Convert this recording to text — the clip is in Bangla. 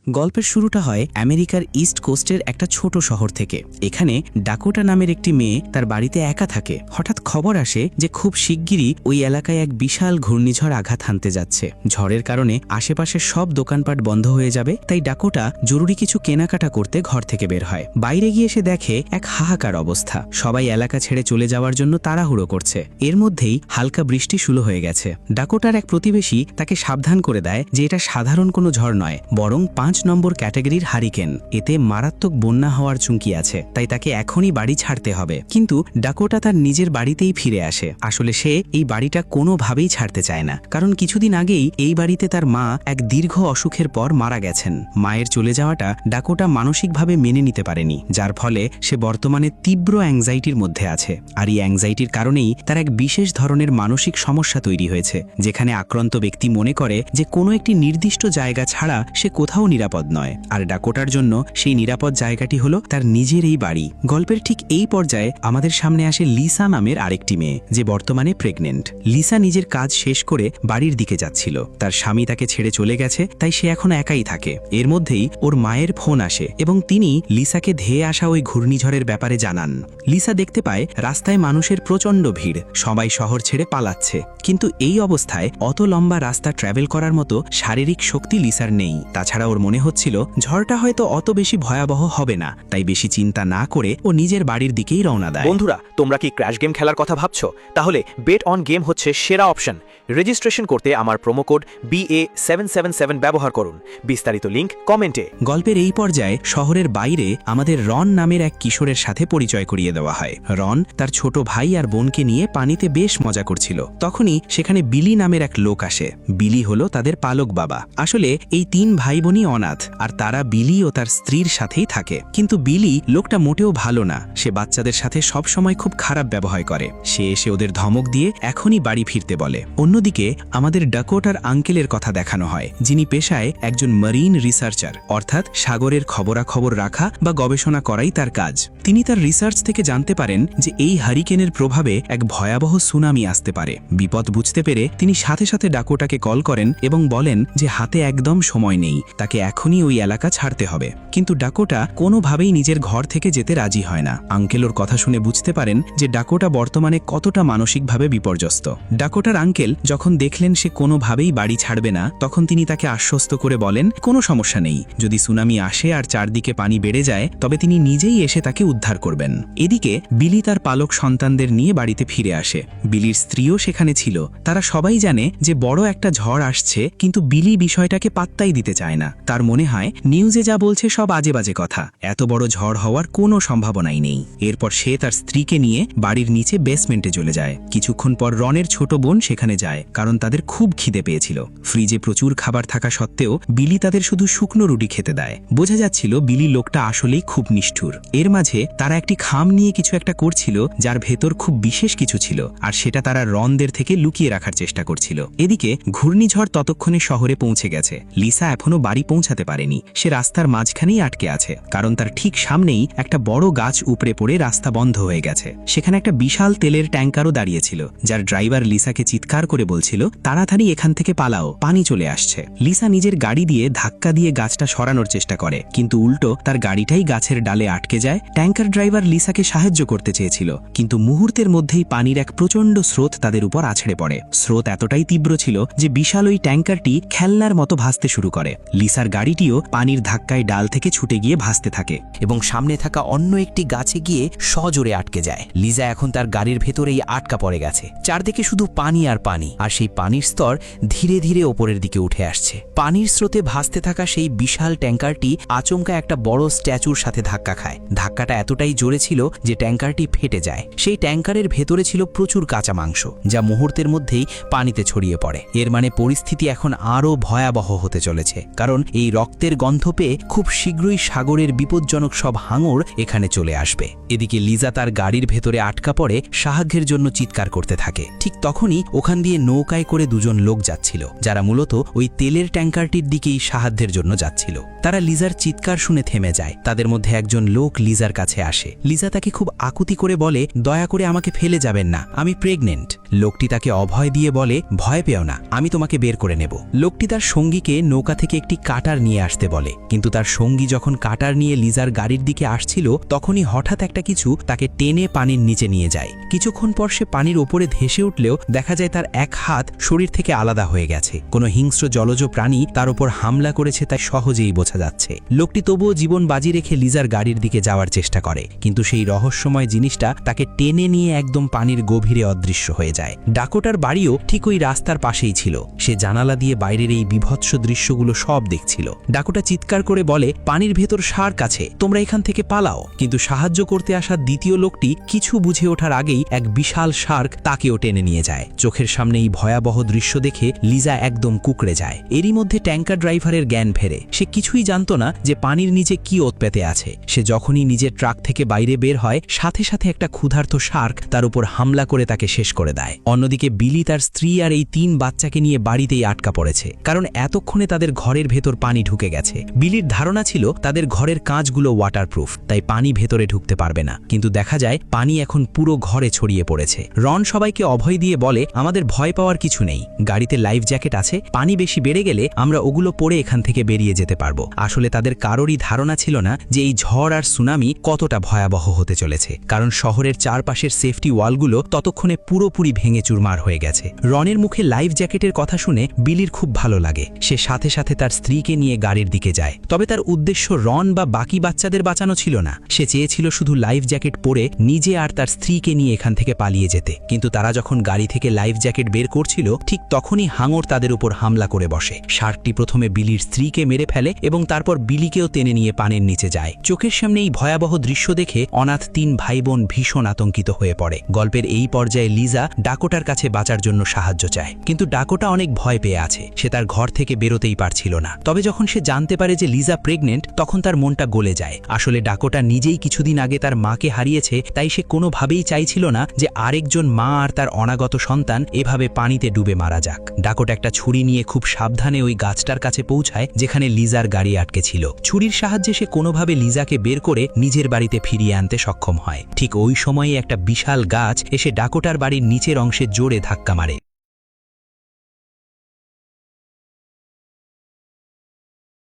গল্পের শুরুটা হয় আমেরিকার ইস্ট কোস্টের একটা ছোট শহর থেকে। এখানে ডাকোটা নামের একটি মেয়ে তার বাড়িতে একা থাকে। হঠাৎ খবর আসে যে খুব শিগগিরই ওই এলাকায় এক বিশাল ঘূর্ণিঝড় আঘাত হানতে যাচ্ছে। ঝড়ের কারণে আশেপাশের সব দোকানপাট বন্ধ হয়ে যাবে, তাই ডাকোটা জরুরি কিছু কেনাকাটা করতে ঘর থেকে বের হয়। বাইরে গিয়ে সে দেখে এক হাহাকার অবস্থা। সবাই এলাকা ছেড়ে চলে যাওয়ার জন্য তাড়াহুড়ো করছে। এর মধ্যেই হালকা বৃষ্টি শুরু হয়ে গেছে। ডাকোটার এক প্রতিবেশী তাকে সাবধান করে দেয় যে এটা সাধারণ কোনো ঝড় নয়, বরং 5 নম্বর ক্যাটাগরির হারিকেন। এতে মারাত্মক বন্যা হওয়ার ঝুঁকি আছে, তাই তাকে এখনই বাড়ি ছাড়তে হবে। কিন্তু ডাকোটা তার নিজের বাড়িতেই ফিরে আসে। আসলে সে এই বাড়িটা কোনোভাবেই ছাড়তে চায় না, কারণ কিছুদিন আগেই এই বাড়িতে তার মা এক দীর্ঘ অসুখের পর মারা গেছেন। মায়ের চলে যাওয়াটা ডাকোটা মানসিকভাবে মেনে নিতে পারেনি, যার ফলে সে বর্তমানে তীব্র অ্যাংজাইটির মধ্যে আছে। আর এই অ্যাংজাইটির কারণেই তার এক বিশেষ ধরনের মানসিক সমস্যা তৈরি হয়েছে, যেখানে আক্রান্ত ব্যক্তি মনে করে যে কোনো একটি নির্দিষ্ট জায়গা ছাড়া সে কোথাও নিরাপদ নয়। আর ডাকোটার জন্য সেই নিরাপদ জায়গাটি হলো তার নিজের এই বাড়ি। গল্পের ঠিক এই পর্যায়ে আমাদের সামনে আসে লিসা নামের আরেকটি মেয়ে, যে বর্তমানে প্রেগনেন্ট। লিসা নিজের কাজ শেষ করে বাড়ির দিকে যাচ্ছিল। তার স্বামী তাকে ছেড়ে চলে গেছে, তাই সে এখন একাই থাকে। এর মধ্যেই ওর মায়ের ফোন আসে এবং তিনি লিসাকে ধেয়ে আসা ওই ঘূর্ণিঝড়ের ব্যাপারে জানান। লিসা দেখতে পায় রাস্তায় মানুষের প্রচণ্ড ভিড়, সবাই শহর ছেড়ে পালাচ্ছে। কিন্তু এই অবস্থায় অত লম্বা রাস্তা ট্র্যাভেল করার মতো শারীরিক শক্তি লিসার নেই। তাছাড়া ওর মনে হচ্ছিল ঝড়টা হয়তো অত বেশি ভয়াবহ হবে না, তাই বেশি চিন্তা না করে ও নিজের বাড়ির দিকেই রওনা দেয়। বন্ধুরা, তোমরা কি ক্র্যাশ গেম খেলার কথা ভাবছো? তাহলে বেট অন গেম হচ্ছে সেরা অপশন। রেজিস্ট্রেশন করতে আমার প্রোমো কোড BA777 ব্যবহার করুন। বিস্তারিত লিংক কমেন্টে। গল্পের এই পর্যায়ে শহরের বাইরে আমাদের রন নামের এক কিশোরের সাথে পরিচয় করিয়ে দেওয়া হয়। রন তার ছোট ভাই আর বোনকে নিয়ে পানিতে বেশ মজা করছিল। তখনই সেখানে বিলি নামের এক লোক আসে। বিলি হলো তাদের পালক বাবা। আসলে এই 3 ভাই বোনই অনাথ, আর তারা বিলি ও তার স্ত্রীর সাথেই থাকে। কিন্তু বিলি লোকটা মোটেও ভালো না। সে বাচ্চাদের সাথে সব সময় খুব খারাপ ব্যবহার করে। সে এসে ওদের ধমক দিয়ে এখনই বাড়ি ফিরতে বলে। অন্যদিকে আমাদের ডাকোটার আঙ্কেলের কথা দেখানো হয়, যিনি পেশায় একজন মারিন রিসার্চার, অর্থাৎ সাগরের খবরাখবর রাখা বা গবেষণা করাই তার কাজ। তিনি তার রিসার্চ থেকে জানতে পারেন যে এই হারিকেনের প্রভাবে এক ভয়াবহ সুনামি আসতে পারে। বিপদ বুঝতে পেরে তিনি সাথে সাথে ডাকোটাকে কল করেন এবং বলেন যে হাতে একদম সময় নেই, তাকে এখনই ওই এলাকা ছাড়তে হবে। কিন্তু ডাকোটা কোনোভাবেই নিজের ঘর থেকে যেতে রাজি হয় না। আঙ্কেল ওর কথা শুনে বুঝতে পারেন যে ডাকোটা বর্তমানে কতটা মানসিকভাবে বিপর্যস্ত। ডাকোটার আঙ্কেল যখন দেখলেন সে কোনোভাবেই বাড়ি ছাড়বে না, তখন তিনি তাকে আশ্বস্ত করে বলেন কোনো সমস্যা নেই, যদি সুনামি আসে আর চারদিকে পানি বেড়ে যায় তবে তিনি নিজেই এসে তাকে উদ্ধার করবেন। এদিকে বিলি তার পালক সন্তানদের নিয়ে বাড়িতে ফিরে আসে। বিলির স্ত্রীও সেখানে ছিল। তারা সবাই জানে যে বড় একটা ঝড় আসছে, কিন্তু বিলি বিষয়টাকে পাত্তাই দিতে চায় না। তার মনে হয় নিউজে যা বলছে সব আজে বাজে কথা, এত বড় ঝড় হওয়ার কোনো সম্ভাবনাই নেই। এরপর সে তার স্ত্রীকে নিয়ে বাড়ির নিচে বেসমেন্টে চলে যায়। কিছুক্ষণ পর রনের ছোট বোন সেখানে যায়, কারণ তাদের খুব খিদে পেয়েছিল। ফ্রিজে প্রচুর খাবার থাকা সত্ত্বেও বিলি তাদের শুধু শুকনো রুটি খেতে দেয়। বোঝা যাচ্ছিল বিলি লোকটা আসলেই খুব নিষ্ঠুর। এর মাঝে তারা একটি খাম নিয়ে কিছু একটা করছিল, যার ভেতর খুব বিশেষ কিছু ছিল, আর সেটা তারা রনদের থেকে লুকিয়ে রাখার চেষ্টা করছিল। এদিকে ঘূর্ণিঝড় ততক্ষণে শহরে পৌঁছে গেছে। লিসা এখনো বাড়ি পৌঁছাতে পারেনি। সে রাস্তার মাঝখানেই আটকে আছে, কারণ তার ঠিক সামনেই একটা বড় গাছ উপড়ে পড়ে রাস্তা বন্ধ হয়ে গেছে। সেখানে একটা বিশাল তেলের ট্যাঙ্কারও দাঁড়িয়েছিল, যার ড্রাইভার লিসাকে চিৎকার করে বলছিল তাড়াতাড়ি এখান থেকে পালাও, পানি চলে আসছে। লিসা নিজের গাড়ি দিয়ে ধাক্কা দিয়ে গাছটা সরানোর চেষ্টা করে, কিন্তু উল্টো তার গাড়িটাই গাছের ডালে আটকে যায়। ট্যাঙ্কার ড্রাইভার লিসাকে সাহায্য করতে চেয়েছিল, কিন্তু মুহূর্তের মধ্যেই পানির এক প্রচণ্ড স্রোত তাদের উপর আছড়ে পড়ে। স্রোত এতটাই তীব্র ছিল যে বিশাল ওই ট্যাঙ্কারটি খেলনার মতো ভাসতে শুরু করে। লিসার গাড়িটিও পানির ধাক্কায় ডাল থেকে ছুটে গিয়ে ভাসতে থাকে এবং সামনে থাকা অন্য একটি গাছে গিয়ে সজোরে আটকে যায়। লিজা এখন তার গাড়ির ভেতরেই আটকা পড়ে গেছে। চারদিকে শুধু পানি আর পানি, আর সেই পানির স্তর ধীরে ধীরে ওপরের দিকে উঠে আসছে। পানির স্রোতে ভাসতে থাকা সেই বিশাল ট্যাঙ্কারটি আচমকা একটা বড় স্ট্যাচুর সাথে ধাক্কা খায়। ধাক্কাটা এতটাই জোরে ছিল যে ট্যাঙ্কারটি ফেটে যায়। সেই ট্যাঙ্কারের ভেতরে ছিল প্রচুর কাঁচা মাংস, যা মুহূর্তের মধ্যেই পানিতে ছড়িয়ে পড়ে। এর মানে পরিস্থিতি এখন আরও ভয়াবহ হতে চলেছে, কারণ এই রক্তের গন্ধ পেয়ে খুব শীঘ্রই সাগরের বিপজ্জনক সব হাঙর এখানে চলে আসবে। এদিকে লিজা তার গাড়ির ভেতরে আটকা পড়ে সাহায্যের জন্য চিৎকার করতে থাকে। ঠিক তখনই ওখান দিয়ে নৌকায় করে দুজন লোক যাচ্ছিল, যারা মূলত ওই তেলের ট্যাঙ্কারটির দিকেই সাহায্যের জন্য যাচ্ছিল। তারা লিজার চিৎকার শুনে থেমে যায়। তাদের মধ্যে একজন লোক লিজার কাছে আসে। লিজা তাকে খুব আকুতি করে বলে, দয়া করে আমাকে ফেলে যাবেন না, আমি প্রেগনেন্ট। লোকটি তাকে অভয় দিয়ে বলে, ভয় পেও না, আমি তোমাকে বের করে নেব। লোকটি তার সঙ্গীকে নৌকা থেকে একটি কাটা কাটার নিয়ে আসতে বলে, কিন্তু তার সঙ্গী যখন কাটার নিয়ে লিজার গাড়ির দিকে আসছিল তখনই হঠাৎ একটা কিছু তাকে টেনে পানির নিচে নিয়ে যায়। কিছুক্ষণ পর সে পানির ওপরে ধেসে উঠলেও দেখা যায় তার এক হাত শরীর থেকে আলাদা হয়ে গেছে। কোনো হিংস্র জলজ প্রাণী তার উপর হামলা করেছে তাই সহজেই বোঝা যাচ্ছে। লোকটি তবুও জীবন বাজি রেখে লিজার গাড়ির দিকে যাওয়ার চেষ্টা করে, কিন্তু সেই রহস্যময় জিনিসটা তাকে টেনে নিয়ে একদম পানির গভীরে অদৃশ্য হয়ে যায়। ডাকোটার বাড়িও ঠিক ওই রাস্তার পাশেই ছিল। সে জানালা দিয়ে বাইরের এই বিভৎস দৃশ্যগুলো সব দেখছিল। ডাকোটা চিৎকার করে বলে, পানির ভেতর শার্ক আছে, তোমরা এখান থেকে পালাও। কিন্তু সাহায্য করতে আসা দ্বিতীয় লোকটি কিছু বুঝে ওঠার আগেই এক বিশাল শার্ক তাকেও টেনে নিয়ে যায়। চোখের সামনে এই ভয়াবহ দৃশ্য দেখে লিজা একদম কুঁকড়ে যায়। এরই মধ্যে ট্যাঙ্কার ড্রাইভারের জ্ঞান ফেরে। সে কিছুই জানতো না যে পানির নিচে কি ওতপেতে আছে। সে যখনই নিজের ট্রাক থেকে বাইরে বের হয় সাথে সাথে একটা ক্ষুধার্ত শার্ক তার উপর হামলা করে তাকে শেষ করে দেয়। অন্যদিকে বিলি তার স্ত্রী আর এই 3 বাচ্চাকে নিয়ে বাড়িতেই আটকা পড়েছে, কারণ এতক্ষণে তাদের ঘরের ভেতর পানি ঢুকে গেছে। বিলির ধারণা ছিল তাদের ঘরের কাঁচগুলো ওয়াটারপ্রুফ, তাই পানি ভেতরে ঢুকতে পারবে না, কিন্তু দেখা যায় পানি এখন পুরো ঘরে ছড়িয়ে পড়েছে। রন সবাইকে অভয় দিয়ে বলে, আমাদের ভয় পাওয়ার কিছু নেই, গাড়িতে লাইফ জ্যাকেট আছে, পানি বেশি বেড়ে গেলে আমরা ওগুলো পরে এখান থেকে বেরিয়ে যেতে পারবো। আসলে তাদের কারোরই ধারণা ছিল না যে এই ঝড় আর সুনামি কতটা ভয়াবহ হতে চলেছে, কারণ শহরের চারপাশের সেফটি ওয়ালগুলো ততক্ষণে পুরোপুরি ভেঙে চুরমার হয়ে গেছে। রনের মুখে লাইফ জ্যাকেটের কথা শুনে বিলির খুব ভালো লাগে। সে সাথে সাথে তার স্ত্রীকে নিয়ে গাড়ির দিকে যায়। তবে তার উদ্দেশ্য রন বা বাকি বাচ্চাদের বাঁচানো ছিল না। সে চেয়েছিল শুধু লাইফ জ্যাকেট পরে নিজে আর তার স্ত্রীকে নিয়ে এখান থেকে পালিয়ে যেতে। কিন্তু তারা যখন গাড়ি থেকে লাইফ জ্যাকেট বের করছিল ঠিক তখনই হাঙর তাদের উপর হামলা করে বসে। শার্কটি প্রথমে বিলির স্ত্রীকে মেরে ফেলে এবং তারপর বিলিকেও টেনে নিয়ে পানির নিচে যায়। চোখের সামনে এই ভয়াবহ দৃশ্য দেখে অনাথ 3 ভাই বোন ভীষণ আতঙ্কিত হয়ে পড়ে। গল্পের এই পর্যায়ে লিজা ডাকোটার কাছে বাঁচার জন্য সাহায্য চায়, কিন্তু ডাকোটা অনেক ভয় পেয়ে আছে। সে তার ঘর থেকে বেরোতেই পারছিল না। তবে যখন সে জানতে পারে যে লিজা প্রেগনেন্ট তখন তার মনটা গলে যায়। আসলে ডাকোটা নিজেই কিছুদিন আগে তার মাকে হারিয়েছে, তাই সে কোনোভাবেই চাইছিল না যে আরেকজন মা আর তার অনাগত সন্তান এভাবে পানিতে ডুবে মারা যাক। ডাকোটা একটা ছুরি নিয়ে খুব সাবধানে ওই গাছটার কাছে পৌঁছায় যেখানে লিজার গাড়ি আটকে ছিল। ছুরির সাহায্যে সে কোনোভাবে লিজাকে বের করে নিজের বাড়িতে ফিরিয়ে আনতে সক্ষম হয়। ঠিক ওই সময়ে একটা বিশাল গাছ এসে ডাকোটার বাড়ির নিচের অংশে জোরে ধাক্কা মারে।